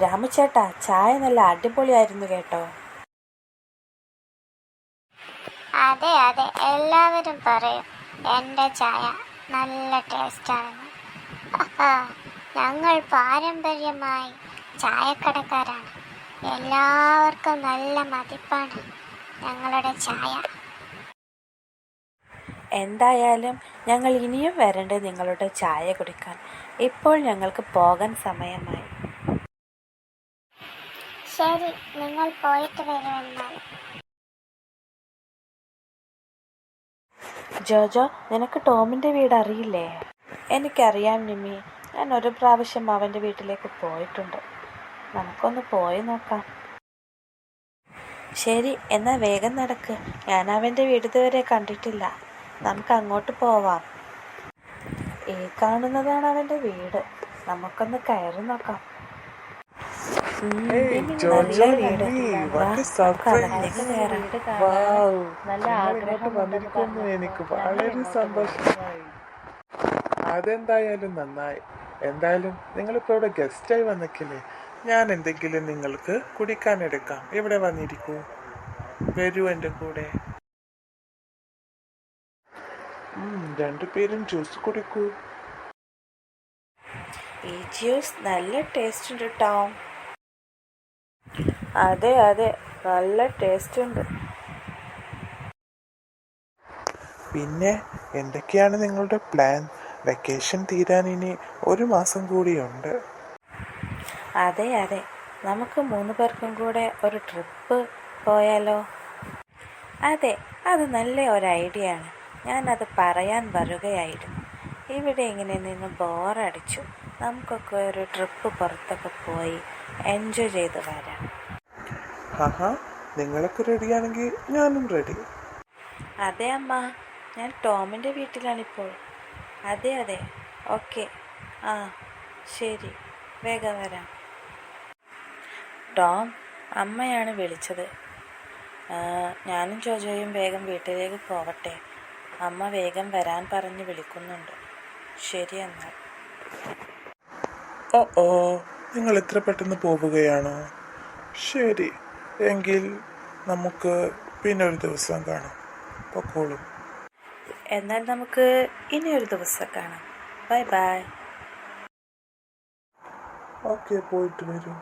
രാമുചേട്ടാ, ചായ നല്ല അടിപൊളിയായിരുന്നു കേട്ടോ. അതെ അതെ, എല്ലാവരും പറയും എൻ്റെ ചായ നല്ല ടേസ്റ്റാണെന്ന്. ഞങ്ങൾ പാരമ്പര്യമായി ചായക്കടക്കാരാണ്. എല്ലാവർക്കും നല്ല മതിപ്പാണ് ഞങ്ങളുടെ ചായ. എന്തായാലും ഞങ്ങൾ ഇനിയും വരണ്ടേ നിങ്ങളുടെ ചായ കുടിക്കാൻ. ഇപ്പോൾ ഞങ്ങൾക്ക് പോകാൻ സമയമായി. ശരി, നിങ്ങൾ പോയിട്ട് വരുമെന്നാൽ. ജോജോ, നിനക്ക് ടോമിൻ്റെ വീട് അറിയില്ലേ? എനിക്കറിയാം നിമ്മി, ഞാൻ ഒരു പ്രാവശ്യം അവൻ്റെ വീട്ടിലേക്ക് പോയിട്ടുണ്ട്. നമുക്കൊന്ന് പോയി നോക്കാം. ശരി, എന്നാൽ വേഗം നടക്ക്. ഞാൻ അവൻ്റെ വീട് ഇതുവരെ കണ്ടിട്ടില്ല. നമുക്ക് അങ്ങോട്ട് പോവാം. ഈ കാണുന്നതാണ് അവൻ്റെ വീട്. നമുക്കൊന്ന് കയറി നോക്കാം. നല്ല വീട്. നല്ല ആഗ്രഹം. എനിക്ക് വളരെ സന്തോഷമായി. അതെന്തായാലും നന്നായി. എന്തായാലും നിങ്ങളിപ്പോൾ ഇവിടെ ഗസ്റ്റായി വന്നിക്കില്ലേ, ഞാൻ എന്തെങ്കിലും നിങ്ങൾക്ക് കുടിക്കാൻ എടുക്കാം. ഇവിടെ വന്നിരിക്കൂ, വരൂ എൻ്റെ കൂടെ. രണ്ടുപേരും ജ്യൂസ് കുടിക്കൂ. ഈ ജ്യൂസ് നല്ല ടേസ്റ്റ് ഉണ്ട് ടോം. അതെ അതെ, നല്ല ടേസ്റ്റ് ഉണ്ട്. പിന്നെ എന്തൊക്കെയാണ് നിങ്ങളുടെ പ്ലാൻ? വെക്കേഷൻ തീരാൻ ഇനി 1 മാസം കൂടിയുണ്ട്. അതെ അതെ, നമുക്ക് 3 പേർക്കും കൂടെ ഒരു ട്രിപ്പ് പോയാലോ? അതെ, അത് നല്ല ഒരു ഐഡിയ ആണ്. ഞാനത് പറയാൻ വരുകയായിരുന്നു. ഇവിടെ ഇങ്ങനെ നിന്ന് ബോറടിച്ചു. നമുക്കൊക്കെ ഒരു ട്രിപ്പ് പുറത്തൊക്കെ പോയി എൻജോയ് ചെയ്ത് വരാം. നിങ്ങളൊക്കെ റെഡിയാണെങ്കിൽ ഞാനും റെഡി. അതെ അമ്മ, ഞാൻ ടോമിൻ്റെ വീട്ടിലാണിപ്പോൾ. അതെ അതെ, ഓക്കെ. ആ ശരി, വേഗം വരാം. ടോം, അമ്മയാണ് വിളിച്ചത്. ഞാനും ജോജോയും വേഗം വീട്ടിലേക്ക് പോവട്ടെ. അമ്മ വേഗം വരാൻ പറഞ്ഞ് വിളിക്കുന്നുണ്ട്. ശരി എന്നാൽ. ഓ, നിങ്ങൾ ഇത്ര പെട്ടെന്ന് പോവുകയാണോ? ശരി, എങ്കിൽ നമുക്ക് പിന്നെ ഒരു ദിവസം കാണാം. പൊക്കോളൂ. എന്നാൽ നമുക്ക് ഇനി ഒരു ദിവസം കാണാം. Bye bye. ഓക്കെ, പോയിട്ട് വരൂ.